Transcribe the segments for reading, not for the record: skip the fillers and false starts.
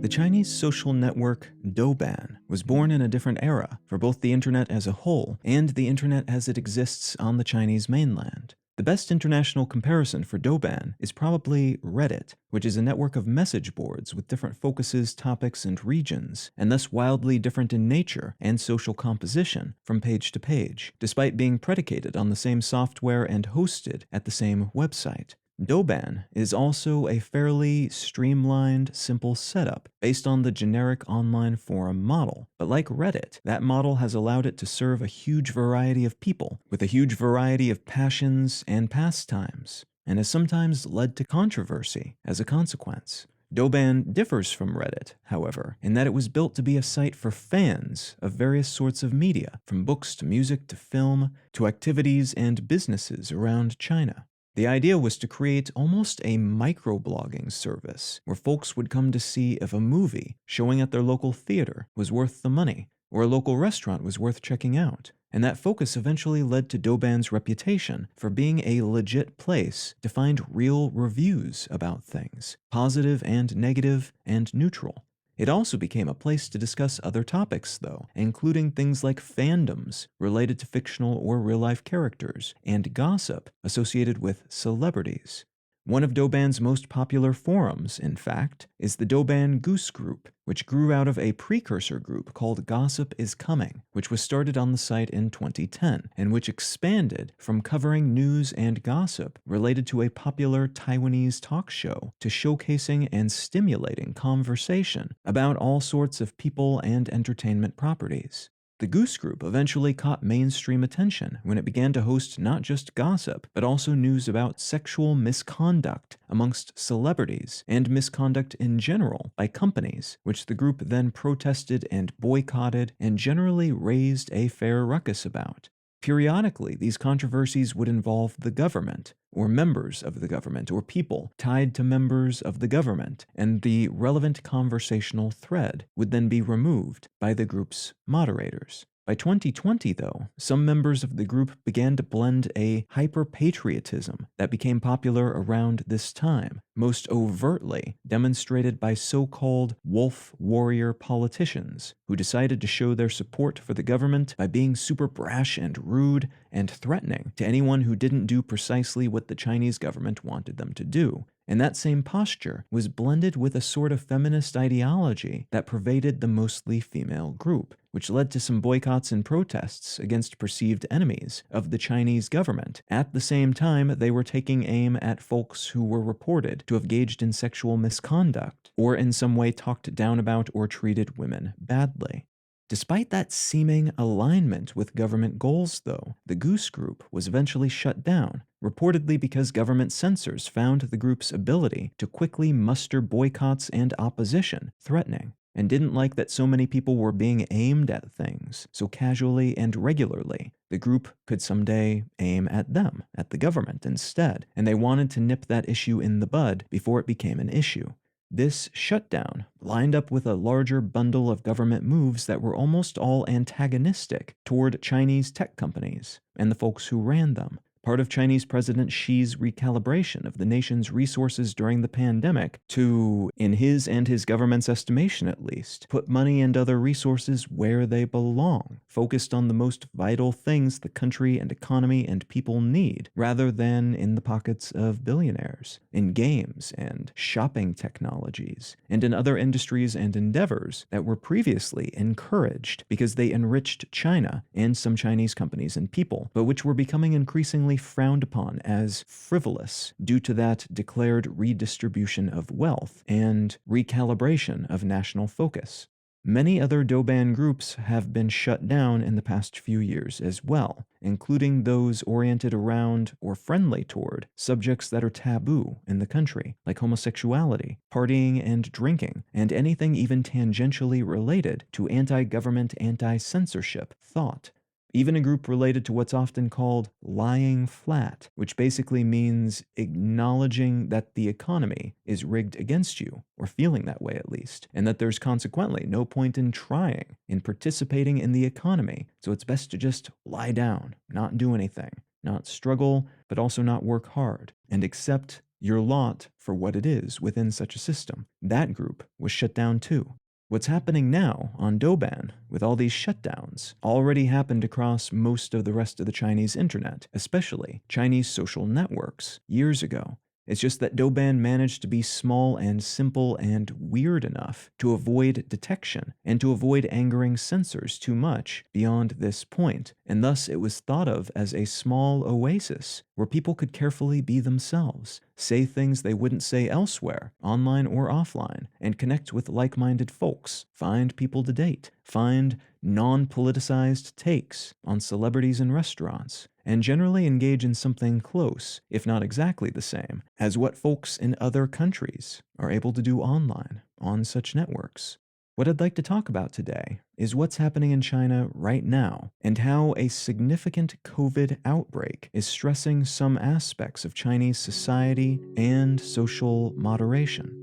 The Chinese social network Douban was born in a different era for both the internet as a whole and the internet as it exists on the Chinese mainland. The best international comparison for Douban is probably Reddit, which is a network of message boards with different focuses, topics, and regions, and thus wildly different in nature and social composition from page to page, despite being predicated on the same software and hosted at the same website. Douban is also a fairly streamlined, simple setup based on the generic online forum model. But like Reddit, that model has allowed it to serve a huge variety of people with a huge variety of passions and pastimes, and has sometimes led to controversy as a consequence. Douban differs from Reddit, however, in that it was built to be a site for fans of various sorts of media, from books to music to film to activities and businesses around China. The idea was to create almost a microblogging service where folks would come to see if a movie showing at their local theater was worth the money, or a local restaurant was worth checking out. And that focus eventually led to Douban's reputation for being a legit place to find real reviews about things, positive and negative and neutral. It also became a place to discuss other topics, though, including things like fandoms related to fictional or real-life characters, and gossip associated with celebrities. One of Douban's most popular forums, in fact, is the Douban Goose Group, which grew out of a precursor group called Gossip is Coming, which was started on the site in 2010, and which expanded from covering news and gossip related to a popular Taiwanese talk show to showcasing and stimulating conversation about all sorts of people and entertainment properties. The Goose Group eventually caught mainstream attention when it began to host not just gossip, but also news about sexual misconduct amongst celebrities and misconduct in general by companies, which the group then protested and boycotted and generally raised a fair ruckus about. Periodically, these controversies would involve the government, or members of the government, or people tied to members of the government, and the relevant conversational thread would then be removed by the group's moderators. By 2020, though, some members of the group began to blend a hyper-patriotism that became popular around this time, most overtly demonstrated by so-called wolf warrior politicians who decided to show their support for the government by being super brash and rude and threatening to anyone who didn't do precisely what the Chinese government wanted them to do. And that same posture was blended with a sort of feminist ideology that pervaded the mostly female group, which led to some boycotts and protests against perceived enemies of the Chinese government. At the same time, they were taking aim at folks who were reported to have engaged in sexual misconduct, or in some way talked down about or treated women badly. Despite that seeming alignment with government goals, though, the Goose Group was eventually shut down, reportedly because government censors found the group's ability to quickly muster boycotts and opposition threatening, and didn't like that so many people were being aimed at things so casually and regularly. The group could someday aim at them, at the government instead, and they wanted to nip that issue in the bud before it became an issue. This shutdown lined up with a larger bundle of government moves that were almost all antagonistic toward Chinese tech companies and the folks who ran them. Part of Chinese President Xi's recalibration of the nation's resources during the pandemic to, in his and his government's estimation at least, put money and other resources where they belong, focused on the most vital things the country and economy and people need, rather than in the pockets of billionaires, in games and shopping technologies, and in other industries and endeavors that were previously encouraged because they enriched China and some Chinese companies and people, but which were becoming increasingly frowned upon as frivolous due to that declared redistribution of wealth and recalibration of national focus. Many other Douban groups have been shut down in the past few years as well, including those oriented around or friendly toward subjects that are taboo in the country, like homosexuality, partying and drinking, and anything even tangentially related to anti-government, anti-censorship thought. Even a group related to what's often called lying flat, which basically means acknowledging that the economy is rigged against you, or feeling that way at least, and that there's consequently no point in trying, in participating in the economy, so it's best to just lie down, not do anything, not struggle, but also not work hard, and accept your lot for what it is within such a system. That group was shut down too. What's happening now on Douban with all these shutdowns already happened across most of the rest of the Chinese internet, especially Chinese social networks, years ago. It's just that Douban managed to be small and simple and weird enough to avoid detection and to avoid angering censors too much beyond this point, and thus it was thought of as a small oasis where people could carefully be themselves, say things they wouldn't say elsewhere, online or offline, and connect with like-minded folks, find people to date, find non-politicized takes on celebrities and restaurants, and generally engage in something close, if not exactly the same, as what folks in other countries are able to do online on such networks. What I'd like to talk about today is what's happening in China right now and how a significant COVID outbreak is stressing some aspects of Chinese society and social moderation.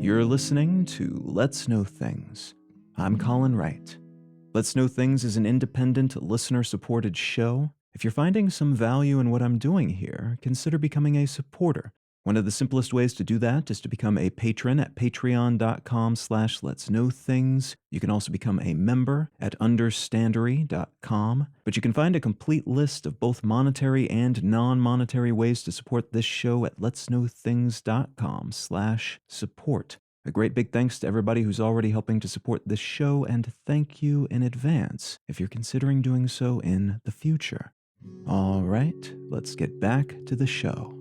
You're listening to Let's Know Things. I'm Colin Wright. Let's Know Things is an independent, listener-supported show. If you're finding some value in what I'm doing here, consider becoming a supporter. One of the simplest ways to do that is to become a patron at patreon.com/letsknowthings. You can also become a member at understandery.com. But you can find a complete list of both monetary and non-monetary ways to support this show at letsknowthings.com/support. A great big thanks to everybody who's already helping to support this show, and thank you in advance if you're considering doing so in the future. All right, let's get back to the show.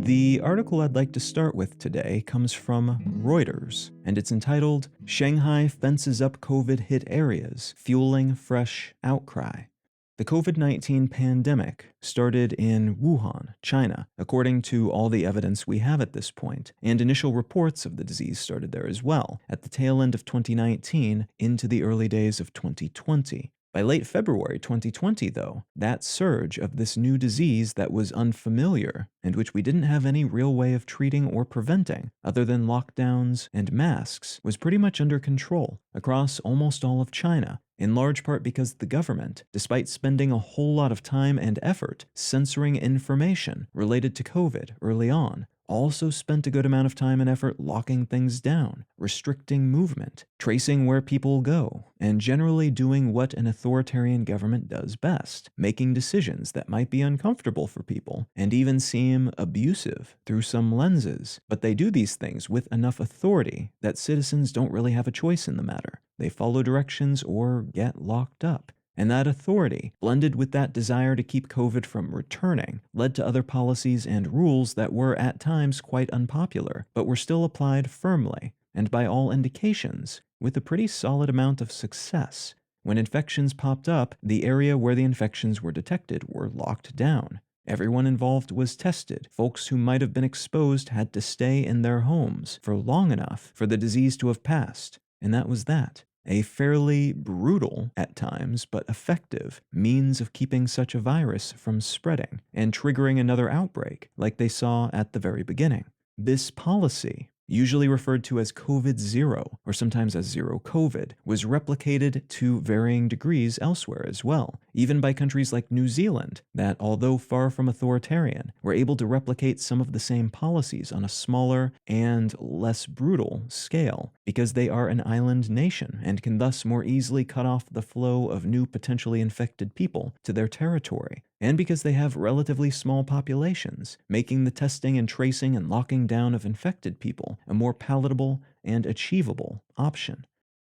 The article I'd like to start with today comes from Reuters, and it's entitled, "Shanghai Fences Up COVID Hit Areas, Fueling Fresh Outcry." The COVID-19 pandemic started in Wuhan, China, according to all the evidence we have at this point, and initial reports of the disease started there as well, at the tail end of 2019 into the early days of 2020. By late February 2020, though, that surge of this new disease that was unfamiliar and which we didn't have any real way of treating or preventing other than lockdowns and masks was pretty much under control across almost all of China, in large part because the government, despite spending a whole lot of time and effort censoring information related to COVID early on, also spent a good amount of time and effort locking things down, restricting movement, tracing where people go, and generally doing what an authoritarian government does best, making decisions that might be uncomfortable for people and even seem abusive through some lenses. But they do these things with enough authority that citizens don't really have a choice in the matter. They follow directions or get locked up. And that authority, blended with that desire to keep COVID from returning, led to other policies and rules that were at times quite unpopular, but were still applied firmly, and by all indications, with a pretty solid amount of success. When infections popped up, the area where the infections were detected were locked down. Everyone involved was tested. Folks who might have been exposed had to stay in their homes for long enough for the disease to have passed, and that was that. A fairly brutal, at times, but effective means of keeping such a virus from spreading and triggering another outbreak like they saw at the very beginning. This policy, usually referred to as COVID-0 or sometimes as zero COVID, was replicated to varying degrees elsewhere as well, even by countries like New Zealand that, although far from authoritarian, were able to replicate some of the same policies on a smaller and less brutal scale because they are an island nation and can thus more easily cut off the flow of new potentially infected people to their territory, and because they have relatively small populations, making the testing and tracing and locking down of infected people a more palatable and achievable option.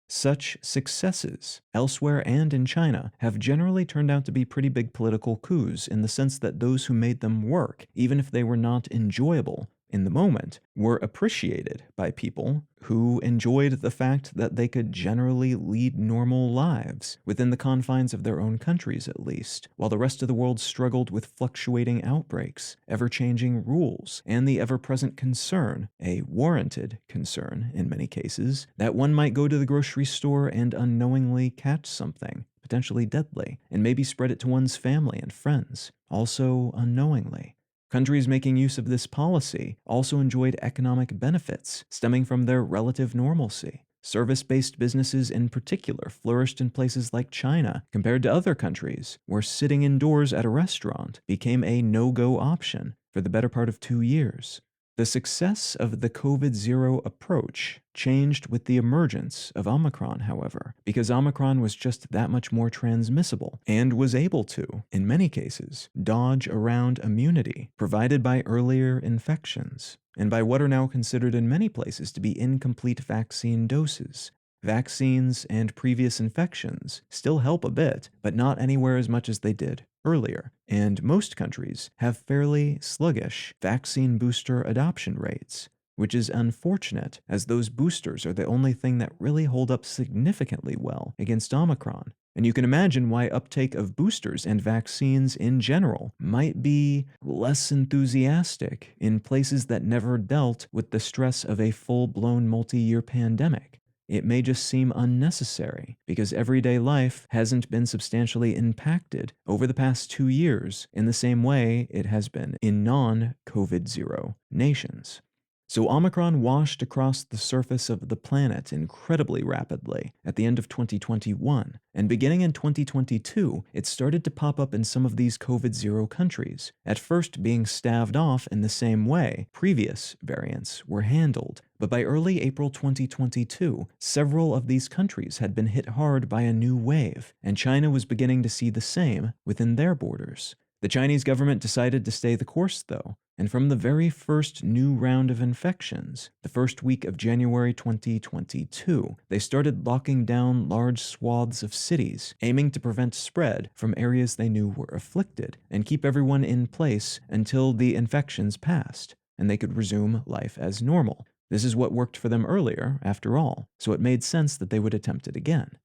Such successes, elsewhere and in China, have generally turned out to be pretty big political coups in the sense that those who made them work, even if they were not enjoyable in the moment, were appreciated by people who enjoyed the fact that they could generally lead normal lives, within the confines of their own countries at least, while the rest of the world struggled with fluctuating outbreaks, ever-changing rules, and the ever-present concern, a warranted concern in many cases, that one might go to the grocery store and unknowingly catch something, potentially deadly, and maybe spread it to one's family and friends, also unknowingly. Countries making use of this policy also enjoyed economic benefits stemming from their relative normalcy. Service-based businesses in particular flourished in places like China compared to other countries, where sitting indoors at a restaurant became a no-go option for the better part of 2 years. The success of the COVID-0 approach changed with the emergence of Omicron, however, because Omicron was just that much more transmissible and was able to, in many cases, dodge around immunity provided by earlier infections and by what are now considered in many places to be incomplete vaccine doses. Vaccines and previous infections still help a bit, but not anywhere as much as they did earlier, and most countries have fairly sluggish vaccine booster adoption rates, which is unfortunate as those boosters are the only thing that really hold up significantly well against Omicron. And you can imagine why uptake of boosters and vaccines in general might be less enthusiastic in places that never dealt with the stress of a full-blown multi-year pandemic. It may just seem unnecessary because everyday life hasn't been substantially impacted over the past 2 years in the same way it has been in non-COVID-0 nations. So Omicron washed across the surface of the planet incredibly rapidly at the end of 2021, and beginning in 2022, it started to pop up in some of these COVID-0 countries, at first being staved off in the same way previous variants were handled. But by early April 2022, several of these countries had been hit hard by a new wave, and China was beginning to see the same within their borders. The Chinese government decided to stay the course, though, and from the very first new round of infections, the first week of January 2022, they started locking down large swaths of cities, aiming to prevent spread from areas they knew were afflicted, and keep everyone in place until the infections passed, and they could resume life as normal. This is what worked for them earlier, after all, so it made sense that they would attempt it again.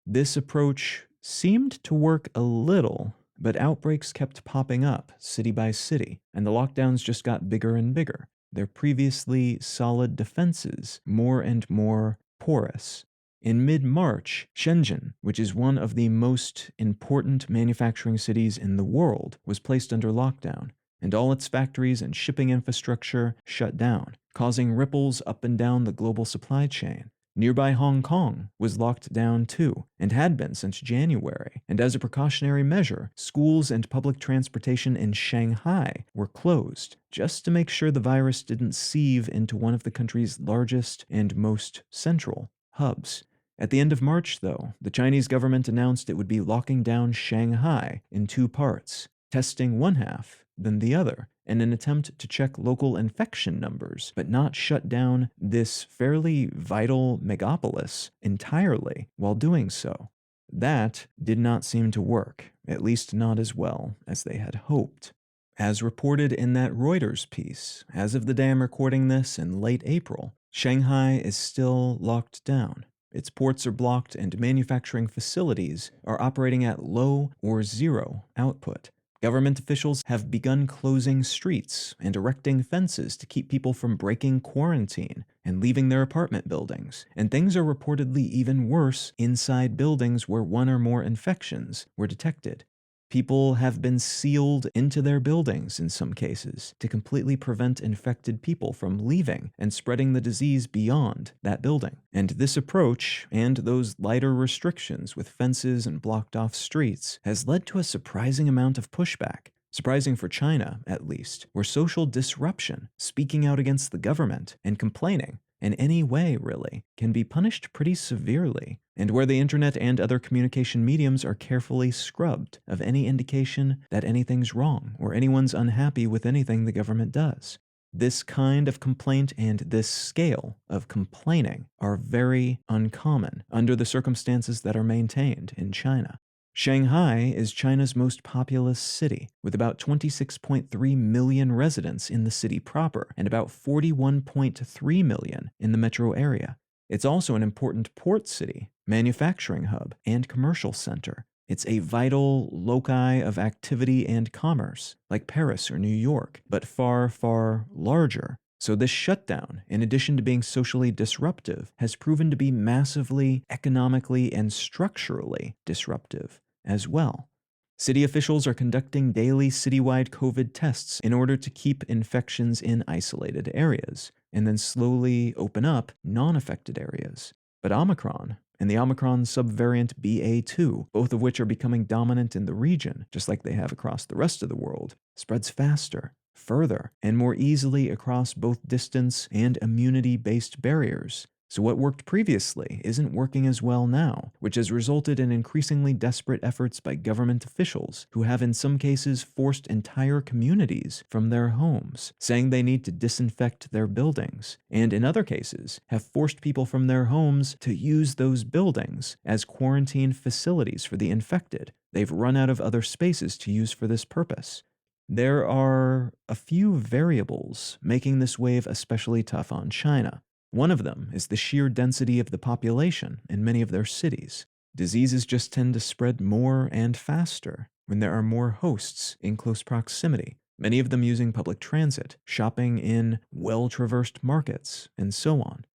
This approach seemed to work a little, but outbreaks kept popping up city by city, and the lockdowns just got bigger and bigger, their previously solid defenses more and more porous. In mid-March, Shenzhen, which is one of the most important manufacturing cities in the world, was placed under lockdown, and all its factories and shipping infrastructure shut down, causing ripples up and down the global supply chain. Nearby Hong Kong was locked down too, and had been since January, and as a precautionary measure, schools and public transportation in Shanghai were closed, just to make sure the virus didn't sieve into one of the country's largest and most central hubs. At the end of March, though, the Chinese government announced it would be locking down Shanghai in 2 parts, testing one half, then the other, in an attempt to check local infection numbers, but not shut down this fairly vital megapolis entirely while doing so. That did not seem to work, at least not as well as they had hoped. As reported in that Reuters piece, as of the day I'm recording this in late April, Shanghai is still locked down. Its ports are blocked and manufacturing facilities are operating at low or zero output. Government officials have begun closing streets and erecting fences to keep people from breaking quarantine and leaving their apartment buildings, and things are reportedly even worse inside buildings where 1 or more infections were detected. People have been sealed into their buildings in some cases to completely prevent infected people from leaving and spreading the disease beyond that building. And this approach, and those lighter restrictions with fences and blocked-off streets, has led to a surprising amount of pushback. Surprising for China, at least, where social disruption, speaking out against the government, and complaining, in any way really, can be punished pretty severely, and where the internet and other communication mediums are carefully scrubbed of any indication that anything's wrong or anyone's unhappy with anything the government does. This kind of complaint and this scale of complaining are very uncommon under the circumstances that are maintained in China. Shanghai is China's most populous city, with about 26.3 million residents in the city proper and about 41.3 million in the metro area. It's also an important port city, manufacturing hub, and commercial center. It's a vital loci of activity and commerce, like Paris or New York, but far, far larger, So this shutdown, in addition to being socially disruptive, has proven to be massively economically and structurally disruptive as well. City officials are conducting daily citywide COVID tests in order to keep infections in isolated areas, and then slowly open up non-affected areas. But Omicron and the Omicron subvariant BA.2, both of which are becoming dominant in the region, just like they have across the rest of the world, spreads faster, further, and more easily across both distance and immunity-based barriers. So what worked previously isn't working as well now, which has resulted in increasingly desperate efforts by government officials who have in some cases forced entire communities from their homes, saying they need to disinfect their buildings, and in other cases have forced people from their homes to use those buildings as quarantine facilities for the infected. They've run out of other spaces to use for this purpose. There are a few variables making this wave especially tough on China. One of them is the sheer density of the population in many of their cities. Diseases just tend to spread more and faster when there are more hosts in close proximity, many of them using public transit, shopping in well-traversed markets, and so on.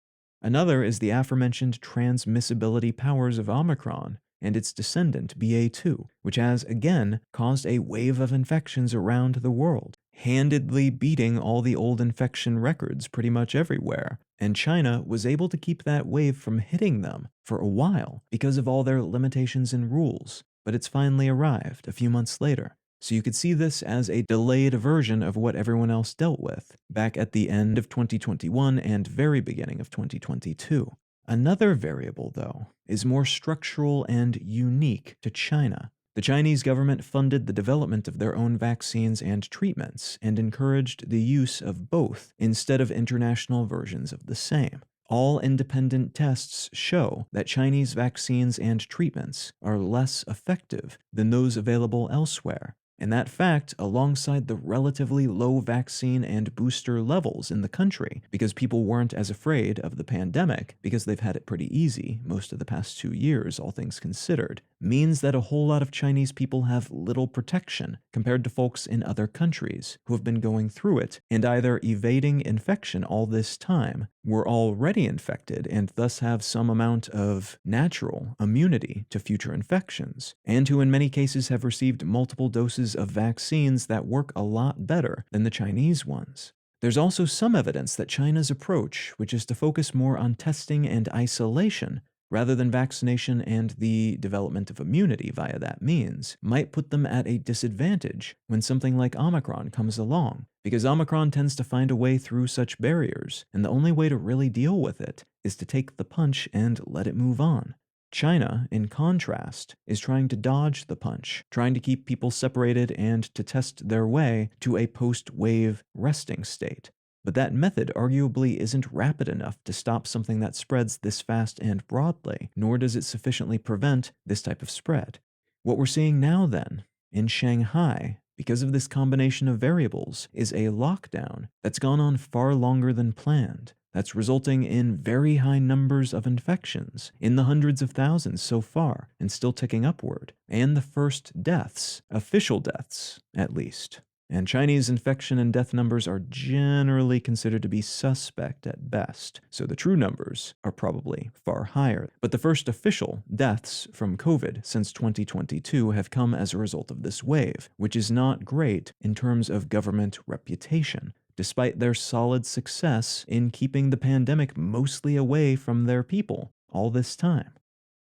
Another is the aforementioned transmissibility powers of Omicron and its descendant BA.2, which has again caused a wave of infections around the world, handedly beating all the old infection records pretty much everywhere. And China was able to keep that wave from hitting them for a while because of all their limitations and rules, but it's finally arrived a few months later. So you could see this as a delayed version of what everyone else dealt with back at the end of 2021 and very beginning of 2022. Another variable, though, is more structural and unique to China. The Chinese government funded the development of their own vaccines and treatments and encouraged the use of both instead of international versions of the same. All independent tests show that Chinese vaccines and treatments are less effective than those available elsewhere. And that fact, alongside the relatively low vaccine and booster levels in the country, because people weren't as afraid of the pandemic because they've had it pretty easy most of the past 2 years, all things considered, means that a whole lot of Chinese people have little protection compared to folks in other countries who have been going through it and either evading infection all this time, were already infected and thus have some amount of natural immunity to future infections, and who in many cases have received multiple doses of vaccines that work a lot better than the Chinese ones. There's also some evidence that China's approach, which is to focus more on testing and isolation rather than vaccination and the development of immunity via that means, might put them at a disadvantage when something like Omicron comes along, because Omicron tends to find a way through such barriers, and the only way to really deal with it is to take the punch and let it move on. China, in contrast, is trying to dodge the punch, trying to keep people separated and to test their way to a post-wave resting state. But that method arguably isn't rapid enough to stop something that spreads this fast and broadly, nor does it sufficiently prevent this type of spread. What we're seeing now then, in Shanghai, because of this combination of variables, is a lockdown that's gone on far longer than planned. That's resulting in very high numbers of infections, in the hundreds of thousands so far, and still ticking upward, and the first deaths, official deaths at least. And Chinese infection and death numbers are generally considered to be suspect at best, so the true numbers are probably far higher. But the first official deaths from COVID since 2022 have come as a result of this wave, which is not great in terms of government reputation, despite their solid success in keeping the pandemic mostly away from their people all this time.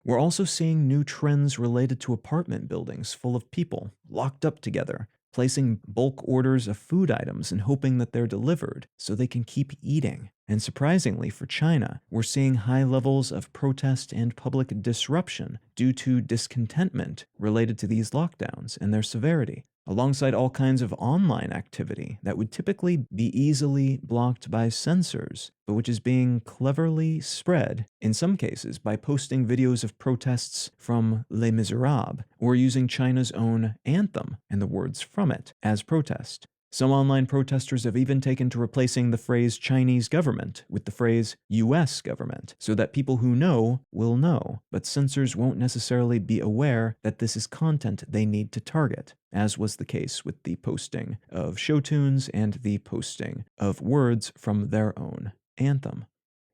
We're also seeing new trends related to apartment buildings full of people locked up together, placing bulk orders of food items and hoping that they're delivered so they can keep eating. And surprisingly for China, we're seeing high levels of protest and public disruption due to discontentment related to these lockdowns and their severity, alongside all kinds of online activity that would typically be easily blocked by censors, but which is being cleverly spread, in some cases by posting videos of protests from Les Miserables, or using China's own anthem and the words from it as protest. Some online protesters have even taken to replacing the phrase Chinese government with the phrase US government, so that people who know will know, but censors won't necessarily be aware that this is content they need to target, as was the case with the posting of show tunes and the posting of words from their own anthem.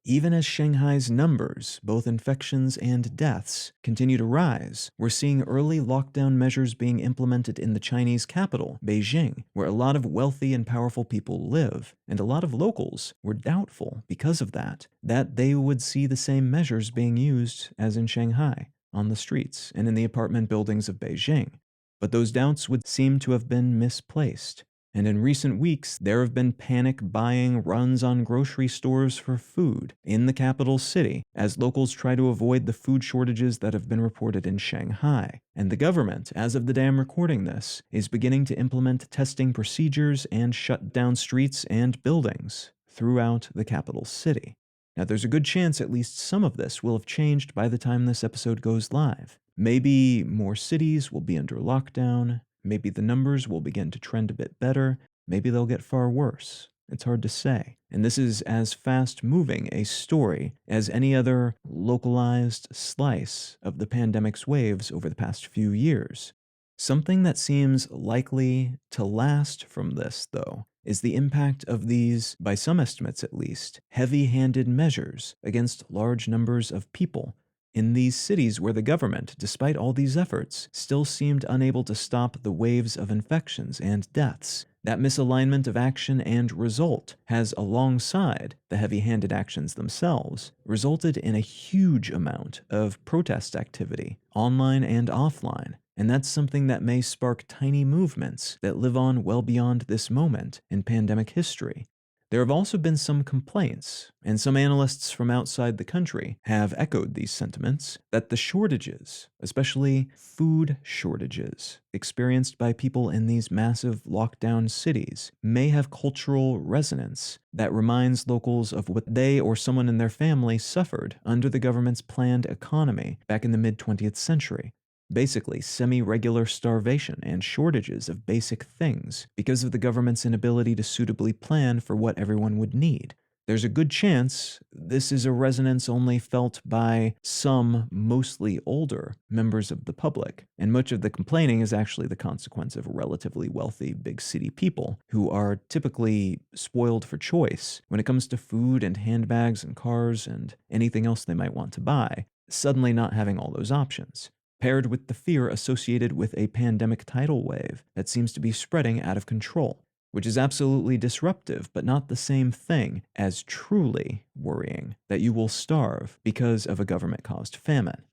Even as Shanghai's numbers, both infections and deaths, continue to rise, we're seeing early lockdown measures being implemented in the Chinese capital, Beijing, where a lot of wealthy and powerful people live, and a lot of locals were doubtful, because of that they would see the same measures being used as in Shanghai, on the streets and in the apartment buildings of Beijing. But those doubts would seem to have been misplaced. And in recent weeks, there have been panic buying runs on grocery stores for food in the capital city as locals try to avoid the food shortages that have been reported in Shanghai. And the government, as of the day I'm recording this, is beginning to implement testing procedures and shut down streets and buildings throughout the capital city. Now, there's a good chance at least some of this will have changed by the time this episode goes live. Maybe more cities will be under lockdown. Maybe the numbers will begin to trend a bit better. Maybe they'll get far worse. It's hard to say. And this is as fast-moving a story as any other localized slice of the pandemic's waves over the past few years. Something that seems likely to last from this, though, is the impact of these, by some estimates at least, heavy-handed measures against large numbers of people in these cities where the government, despite all these efforts, still seemed unable to stop the waves of infections and deaths. That misalignment of action and result has, alongside the heavy-handed actions themselves, resulted in a huge amount of protest activity, online and offline. And that's something that may spark tiny movements that live on well beyond this moment in pandemic history. There have also been some complaints, and some analysts from outside the country have echoed these sentiments, that the shortages, especially food shortages, experienced by people in these massive lockdown cities, may have cultural resonance that reminds locals of what they or someone in their family suffered under the government's planned economy back in the mid-20th century. Basically, semi-regular starvation and shortages of basic things because of the government's inability to suitably plan for what everyone would need. There's a good chance this is a resonance only felt by some, mostly older, members of the public, and much of the complaining is actually the consequence of relatively wealthy big city people who are typically spoiled for choice when it comes to food and handbags and cars and anything else they might want to buy, suddenly not having all those options, paired with the fear associated with a pandemic tidal wave that seems to be spreading out of control, which is absolutely disruptive, but not the same thing as truly worrying that you will starve because of a government-caused famine.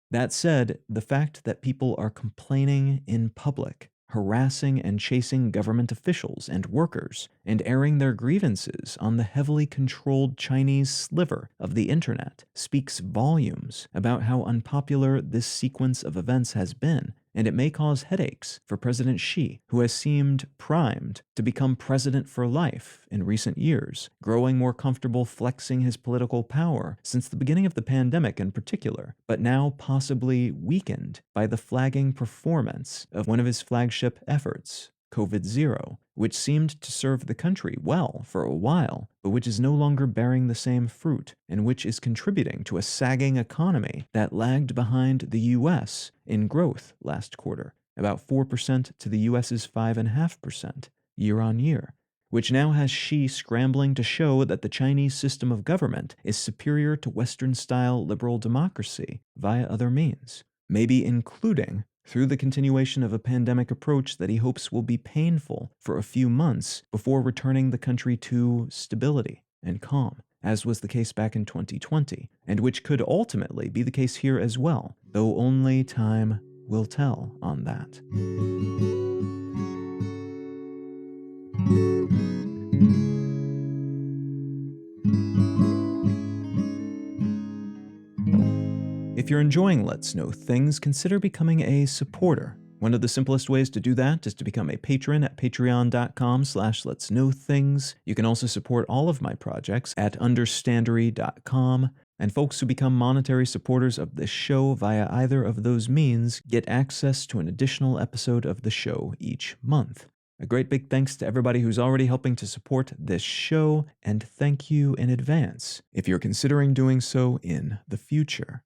That said, the fact that people are complaining in public, harassing and chasing government officials and workers, and airing their grievances on the heavily controlled Chinese sliver of the internet speaks volumes about how unpopular this sequence of events has been, and it may cause headaches for President Xi, who has seemed primed to become president for life in recent years, growing more comfortable flexing his political power since the beginning of the pandemic in particular, but now possibly weakened by the flagging performance of one of his flagship efforts, COVID-0, which seemed to serve the country well for a while, but which is no longer bearing the same fruit, and which is contributing to a sagging economy that lagged behind the US in growth last quarter, about 4% to the US's 5.5% year on year, which now has Xi scrambling to show that the Chinese system of government is superior to Western-style liberal democracy via other means, maybe including through the continuation of a pandemic approach that he hopes will be painful for a few months before returning the country to stability and calm, as was the case back in 2020, and which could ultimately be the case here as well, though only time will tell on that. If you're enjoying Let's Know Things, consider becoming a supporter. One of the simplest ways to do that is to become a patron at patreon.com/letsknowthings. You can also support all of my projects at understandery.com. And folks who become monetary supporters of this show via either of those means get access to an additional episode of the show each month. A great big thanks to everybody who's already helping to support this show, and thank you in advance if you're considering doing so in the future.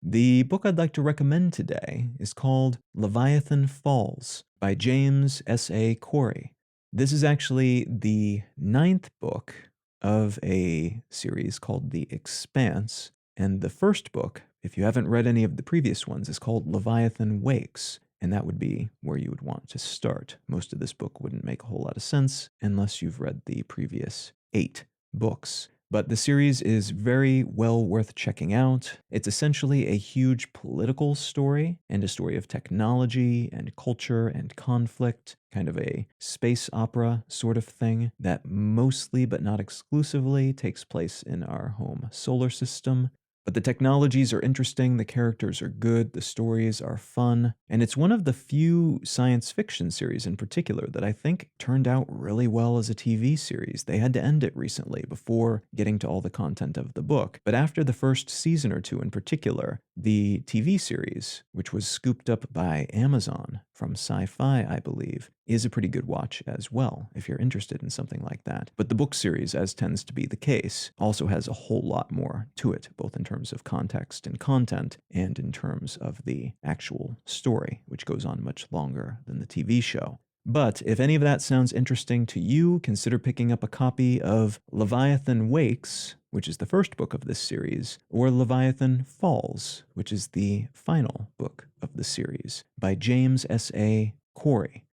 The book I'd like to recommend today is called Leviathan Falls by James S.A. Corey. This is actually the 9th book of a series called The Expanse, and the first book, if you haven't read any of the previous ones, is called Leviathan Wakes, and that would be where you would want to start. Most of this book wouldn't make a whole lot of sense unless you've read the previous 8 books. But the series is very well worth checking out. It's essentially a huge political story and a story of technology and culture and conflict, kind of a space opera sort of thing that mostly but not exclusively takes place in our home solar system. But the technologies are interesting, the characters are good, the stories are fun, and it's one of the few science fiction series in particular that I think turned out really well as a TV series. They had to end it recently before getting to all the content of the book. But after the first season or two in particular, the TV series, which was scooped up by Amazon from Sci-Fi, I believe, is a pretty good watch as well, if you're interested in something like that. But the book series, as tends to be the case, also has a whole lot more to it, both in terms of context and content, and in terms of the actual story, which goes on much longer than the TV show. But if any of that sounds interesting to you, consider picking up a copy of Leviathan Wakes, which is the first book of this series, or Leviathan Falls, which is the final book of the series, by James S.A. Corey.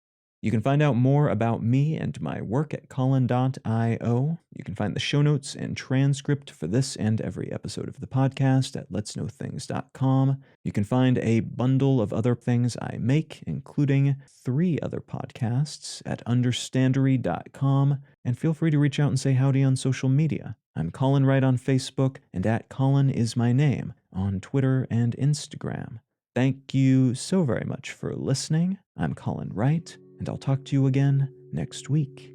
You can find out more about me and my work at Colin.io. You can find the show notes and transcript for this and every episode of the podcast at letsknowthings.com. You can find a bundle of other things I make, including 3 other podcasts, at understandery.com, and feel free to reach out and say howdy on social media. I'm Colin Wright on Facebook, and at Colin is my name on Twitter and Instagram. Thank you so very much for listening. I'm Colin Wright, and I'll talk to you again next week.